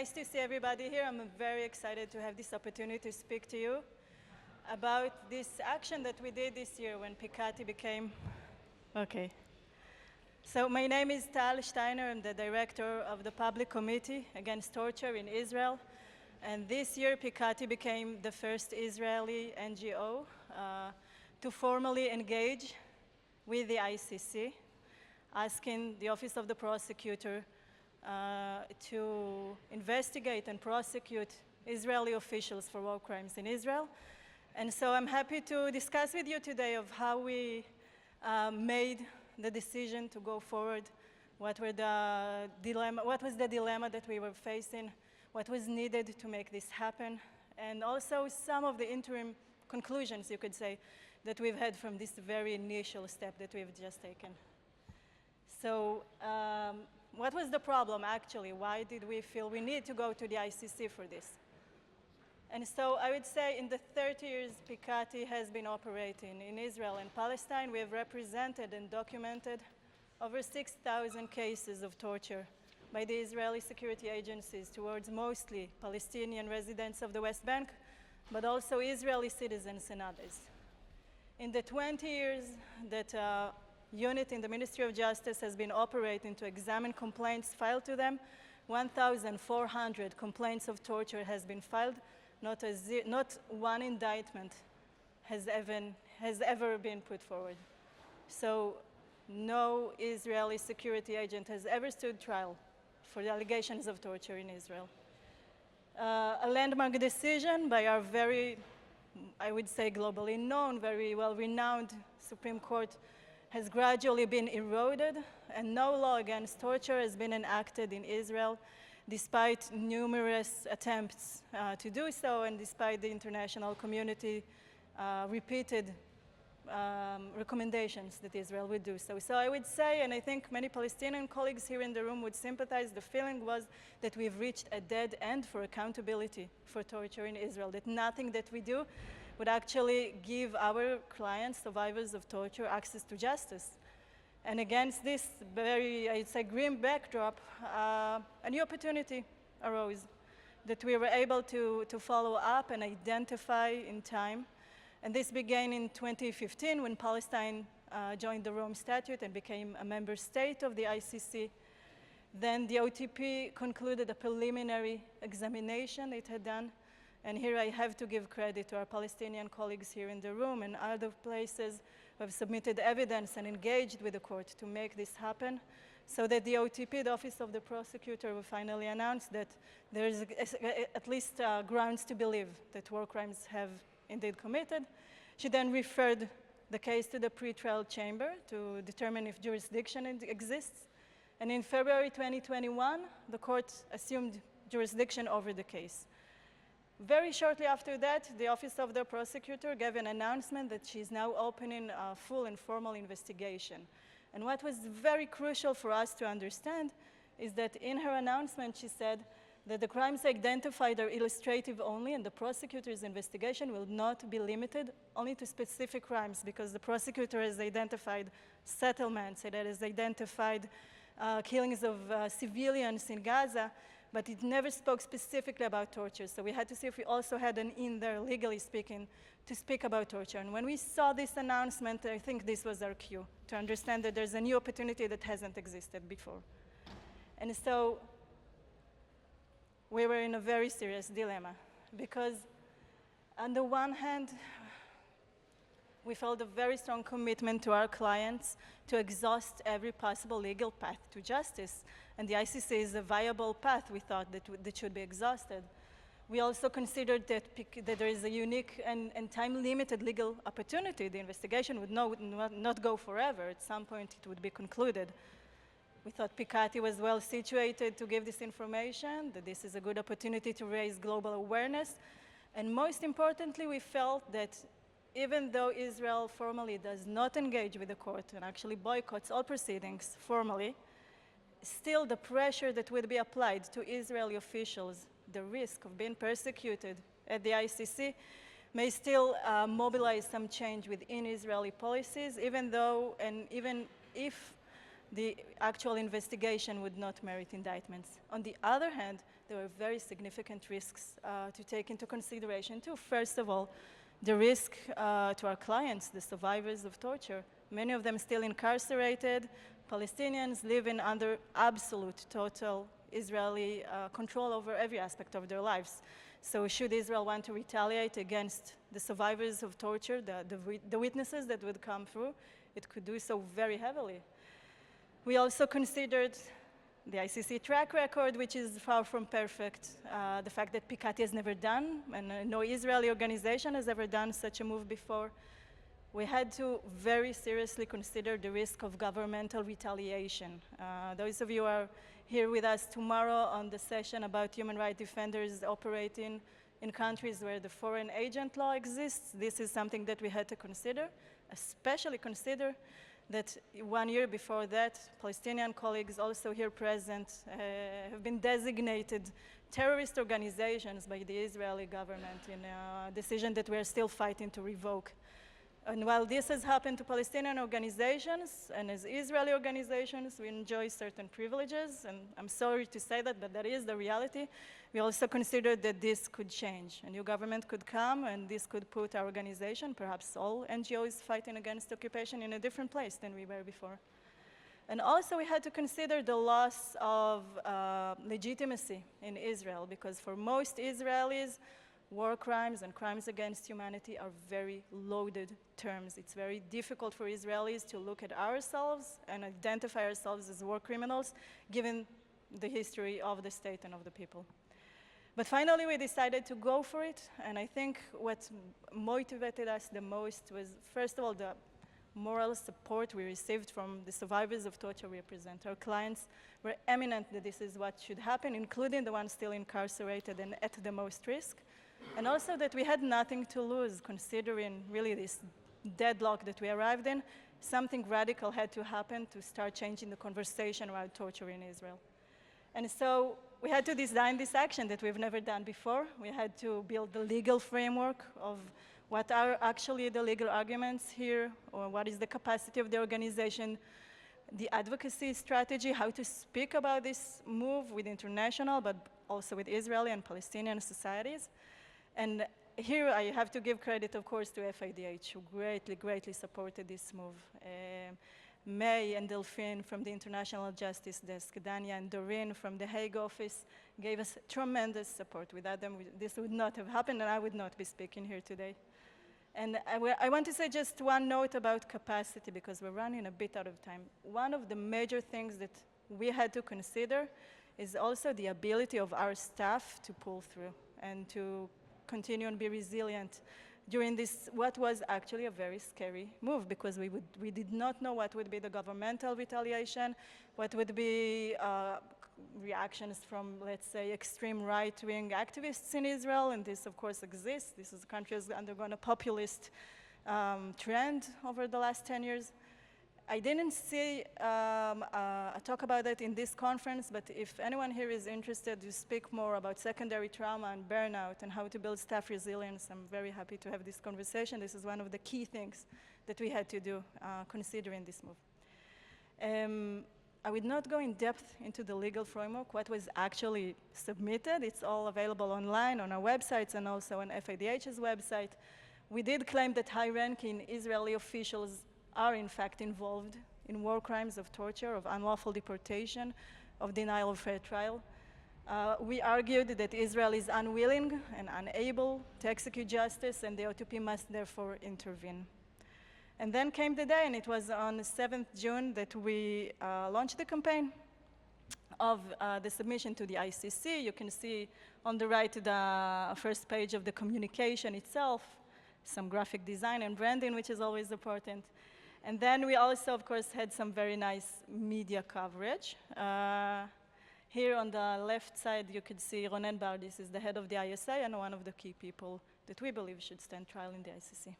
nice to see everybody here. I'm very excited to have this opportunity to speak to you about this action that we did this year when PCATI became, okay. So my name is Tal Steiner. I'm the director of the Public Committee Against Torture in Israel. And this year, PCATI became the first Israeli NGO to formally engage with the ICC, asking the Office of the Prosecutor to investigate and prosecute Israeli officials for war crimes in Israel. And so I'm happy to discuss with you today of how we made the decision to go forward, what was the dilemma that we were facing, what was needed to make this happen, and also some of the interim conclusions, you could say, that we've had from this very initial step that we've just taken. So what was the problem, actually? Why did we feel we need to go to the ICC for this? And so I would say in the 30 years PCATI has been operating in Israel and Palestine, we have represented and documented over 6,000 cases of torture by the Israeli security agencies towards mostly Palestinian residents of the West Bank, but also Israeli citizens and others. In the 20 years that unit in the Ministry of Justice has been operating to examine complaints filed to them, 1,400 complaints of torture has been filed. Not one indictment has ever been put forward. So no Israeli security agent has ever stood trial for the allegations of torture in Israel. A landmark decision by our very, I would say, globally known, very well-renowned Supreme Court has gradually been eroded, and no law against torture has been enacted in Israel, despite numerous attempts to do so, and despite the international community repeated recommendations that Israel would do so. So I would say, and I think many Palestinian colleagues here in the room would sympathize, the feeling was that we've reached a dead end for accountability for torture in Israel, that nothing that we do would actually give our clients, survivors of torture, access to justice. And against this very, I'd say, grim backdrop, a new opportunity arose that we were able to follow up and identify in time. And this began in 2015 when Palestine joined the Rome Statute and became a member state of the ICC. Then the OTP concluded a preliminary examination it had done. And here I have to give credit to our Palestinian colleagues here in the room and other places who have submitted evidence and engaged with the court to make this happen, so that the OTP, the Office of the Prosecutor, will finally announce that there is at least grounds to believe that war crimes have indeed committed. She then referred the case to the pretrial chamber to determine if jurisdiction exists. And in February 2021, the court assumed jurisdiction over the case. Very shortly after that, the Office of the Prosecutor gave an announcement that she's now opening a full and formal investigation. And what was very crucial for us to understand is that in her announcement, she said that the crimes identified are illustrative only, and the prosecutor's investigation will not be limited only to specific crimes, because the prosecutor has identified settlements, it has identified killings of civilians in Gaza, but it never spoke specifically about torture. So we had to see if we also had an in there, legally speaking, to speak about torture. And when we saw this announcement, I think this was our cue to understand that there's a new opportunity that hasn't existed before. And so we were in a very serious dilemma, because on the one hand, we felt a very strong commitment to our clients to exhaust every possible legal path to justice. And the ICC is a viable path, we thought, that should be exhausted. We also considered that there is a unique and time-limited legal opportunity. The investigation would not go forever. At some point, it would be concluded. We thought PCATI was well situated to give this information, that this is a good opportunity to raise global awareness. And most importantly, we felt that even though Israel formally does not engage with the court and actually boycotts all proceedings formally, still the pressure that would be applied to Israeli officials, the risk of being persecuted at the ICC, may still mobilize some change within Israeli policies, even if the actual investigation would not merit indictments. On the other hand, there were very significant risks to take into consideration too. First of all, the risk to our clients, the survivors of torture. Many of them still incarcerated. Palestinians living under absolute, total Israeli control over every aspect of their lives. So should Israel want to retaliate against the survivors of torture, the witnesses that would come through, it could do so very heavily. We also considered the ICC track record, which is far from perfect, the fact that PCATI has never done, and no Israeli organization has ever done such a move before. We had to very seriously consider the risk of governmental retaliation. Those of you who are here with us tomorrow on the session about human rights defenders operating in countries where the foreign agent law exists, this is something that we had to consider, especially consider that 1 year before that, Palestinian colleagues also here present have been designated terrorist organizations by the Israeli government in a decision that we're still fighting to revoke. And while this has happened to Palestinian organizations and as Israeli organizations, we enjoy certain privileges, and I'm sorry to say that, but that is the reality. We also considered that this could change. A new government could come, and this could put our organization, perhaps all NGOs fighting against occupation, in a different place than we were before. And also we had to consider the loss of legitimacy in Israel, because for most Israelis, war crimes and crimes against humanity are very loaded terms. It's very difficult for Israelis to look at ourselves and identify ourselves as war criminals, given the history of the state and of the people. But finally, we decided to go for it, and I think what motivated us the most was, first of all, the moral support we received from the survivors of torture we represent. Our clients were eminent that this is what should happen, including the ones still incarcerated and at the most risk. And also that we had nothing to lose, considering really this deadlock that we arrived in. Something radical had to happen to start changing the conversation around torture in Israel. And so we had to design this action that we've never done before. We had to build the legal framework of what are actually the legal arguments here, or what is the capacity of the organization, the advocacy strategy, how to speak about this move with international, but also with Israeli and Palestinian societies. And here I have to give credit, of course, to FIDH, who greatly supported this move. May and Delphine from the International Justice Desk, Dania and Doreen from the Hague office gave us tremendous support. Without them, this would not have happened, and I would not be speaking here today. And I want to say just one note about capacity, because we're running a bit out of time. One of the major things that we had to consider is also the ability of our staff to pull through and to continue and be resilient during this, what was actually a very scary move, because we did not know what would be the governmental retaliation, what would be reactions from, let's say, extreme right-wing activists in Israel, and this, of course, exists. This is a country has undergone a populist trend over the last 10 years. I didn't see a talk about it in this conference, but if anyone here is interested to speak more about secondary trauma and burnout and how to build staff resilience, I'm very happy to have this conversation. This is one of the key things that we had to do considering this move. I would not go in depth into the legal framework, what was actually submitted. It's all available online on our websites and also on FIDH's website. We did claim that high-ranking Israeli officials are in fact involved in war crimes of torture, of unlawful deportation, of denial of fair trial. We argued that Israel is unwilling and unable to execute justice, and the OTP must therefore intervene. And then came the day, and it was on the 7th June that we launched the campaign of the submission to the ICC. You can see on the right the first page of the communication itself, some graphic design and branding, which is always important. And then we also, of course, had some very nice media coverage. Here on the left side, you could see Ronen Bar. This is the head of the ISA and one of the key people that we believe should stand trial in the ICC.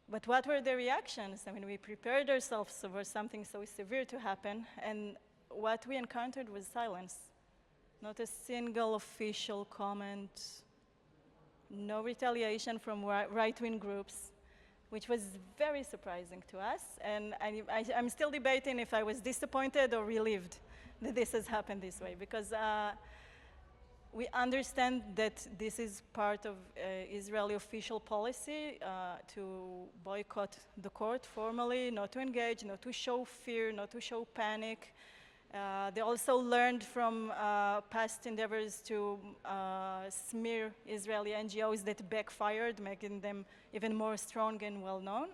But what were the reactions? I mean, we prepared ourselves for something so severe to happen, and what we encountered was silence. Not a single official comment, no retaliation from right-wing groups, which was very surprising to us. And I'm still debating if I was disappointed or relieved that this has happened this way, because we understand that this is part of Israeli official policy to boycott the court formally, not to engage, not to show fear, not to show panic. They also learned from past endeavors to smear Israeli NGOs that backfired, making them even more strong and well-known.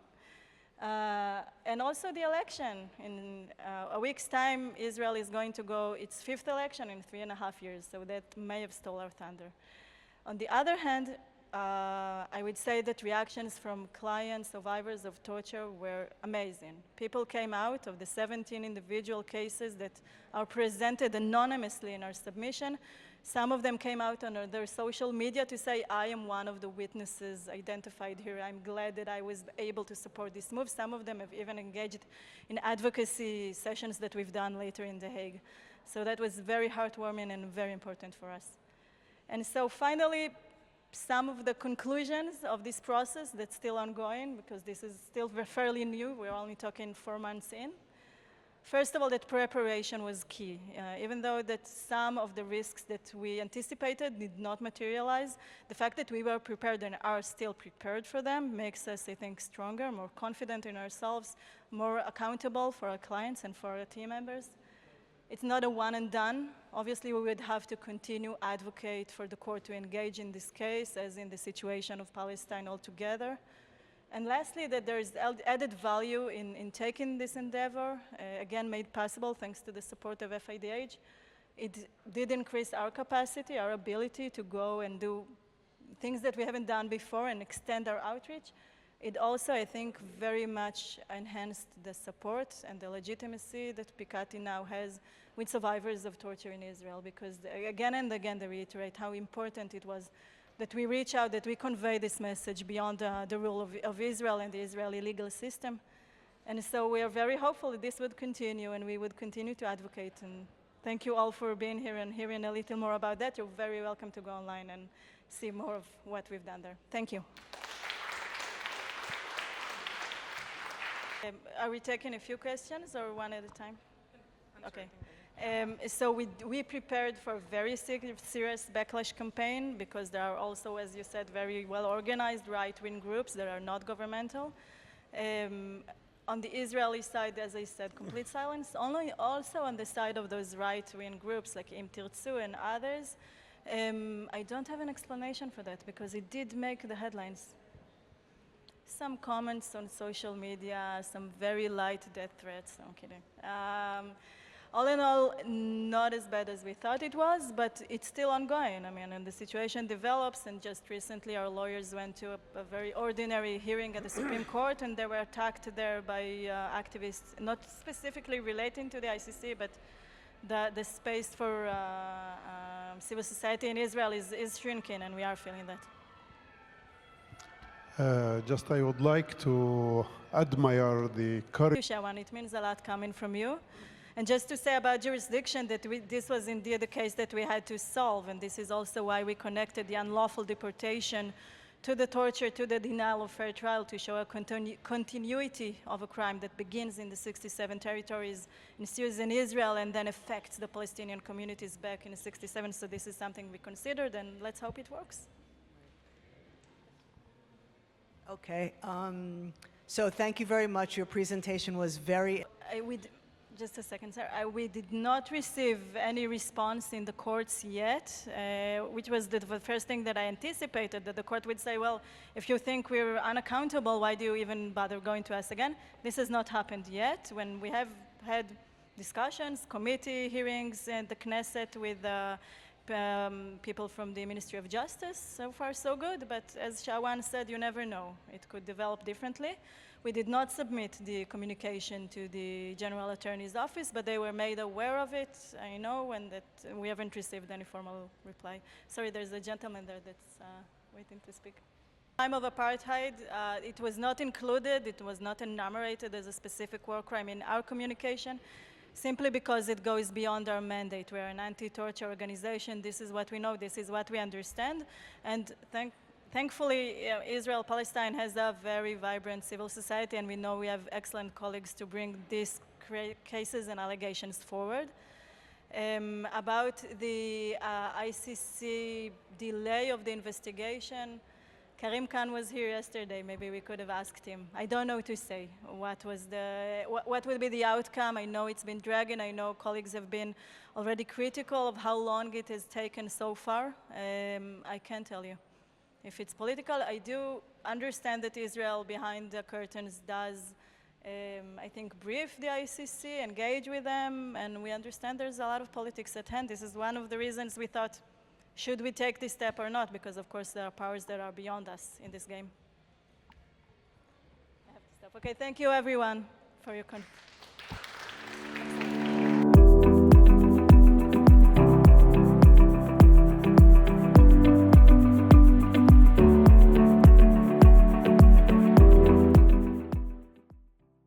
And also the election. In a week's time, Israel is going to go its 5th election in 3.5 years, so that may have stole our thunder. On the other hand, I would say that reactions from clients, survivors of torture were amazing. People came out of the 17 individual cases that are presented anonymously in our submission. Some of them came out on their social media to say, I am one of the witnesses identified here. I'm glad that I was able to support this move. Some of them have even engaged in advocacy sessions that we've done later in The Hague. So that was very heartwarming and very important for us. And so finally, some of the conclusions of this process that's still ongoing, because this is still fairly new. We're only talking 4 months in. First of all, that preparation was key. Even though that some of the risks that we anticipated did not materialize, the fact that we were prepared and are still prepared for them makes us, I think, stronger, more confident in ourselves, more accountable for our clients and for our team members. It's not a one and done. Obviously, we would have to continue advocate for the court to engage in this case, as in the situation of Palestine altogether. And lastly, that there is added value in taking this endeavor, again, made possible thanks to the support of FIDH. It did increase our capacity, our ability to go and do things that we haven't done before and extend our outreach. It also, I think, very much enhanced the support and the legitimacy that PCATI now has with survivors of torture in Israel, because again and again they reiterate how important it was that we reach out, that we convey this message beyond the rule of Israel and the Israeli legal system. And so we are very hopeful that this would continue and we would continue to advocate. And thank you all for being here and hearing a little more about that. You're very welcome to go online and see more of what we've done there. Thank you. Are we taking a few questions or one at a time? Okay. So we prepared for a very serious backlash campaign, because there are also, as you said, very well-organized right-wing groups that are not governmental. On the Israeli side, as I said, complete silence. Only also on the side of those right-wing groups like Im Tirtzu and others, I don't have an explanation for that, because it did make the headlines. Some comments on social media, some very light death threats. No, I'm kidding. All in all, not as bad as we thought it was, but it's still ongoing. I mean, and the situation develops, and just recently our lawyers went to a very ordinary hearing at the Supreme Court, and they were attacked there by activists, not specifically relating to the ICC, but the space for civil society in Israel is shrinking, and we are feeling that. Just I would like to admire the courage. It means a lot coming from you. And just to say about jurisdiction, that this was indeed the case that we had to solve, and this is also why we connected the unlawful deportation to the torture, to the denial of fair trial, to show a continuity of a crime that begins in the 67 territories, ensues in Israel, and then affects the Palestinian communities back in the 67. So this is something we considered, and let's hope it works. Okay, so thank you very much. Your presentation was very... Just a second, sir. We did not receive any response in the courts yet, which was the first thing that I anticipated, that the court would say, well, if you think we're unaccountable, why do you even bother going to us again? This has not happened yet. When we have had discussions, committee hearings, and the Knesset with people from the Ministry of Justice, so far so good, but as Shawan said, you never know. It could develop differently. We did not submit the communication to the General Attorney's Office, but they were made aware of it, I know, and that we haven't received any formal reply. Sorry, there's a gentleman there that's waiting to speak. Time of apartheid, it was not included, it was not enumerated as a specific war crime in our communication, simply because it goes beyond our mandate. We're an anti-torture organization. This is what we know, this is what we understand, and thankfully, Israel-Palestine has a very vibrant civil society, and we know we have excellent colleagues to bring these cases and allegations forward. About the ICC delay of the investigation, Karim Khan was here yesterday. Maybe we could have asked him. I don't know to say what will be the outcome. I know it's been dragging. I know colleagues have been already critical of how long it has taken so far. I can't tell you. If it's political, I do understand that Israel behind the curtains does, I think, brief the ICC, engage with them, and we understand there's a lot of politics at hand. This is one of the reasons we thought, should we take this step or not? Because, of course, there are powers that are beyond us in this game. I have to stop. Okay, thank you, everyone, for your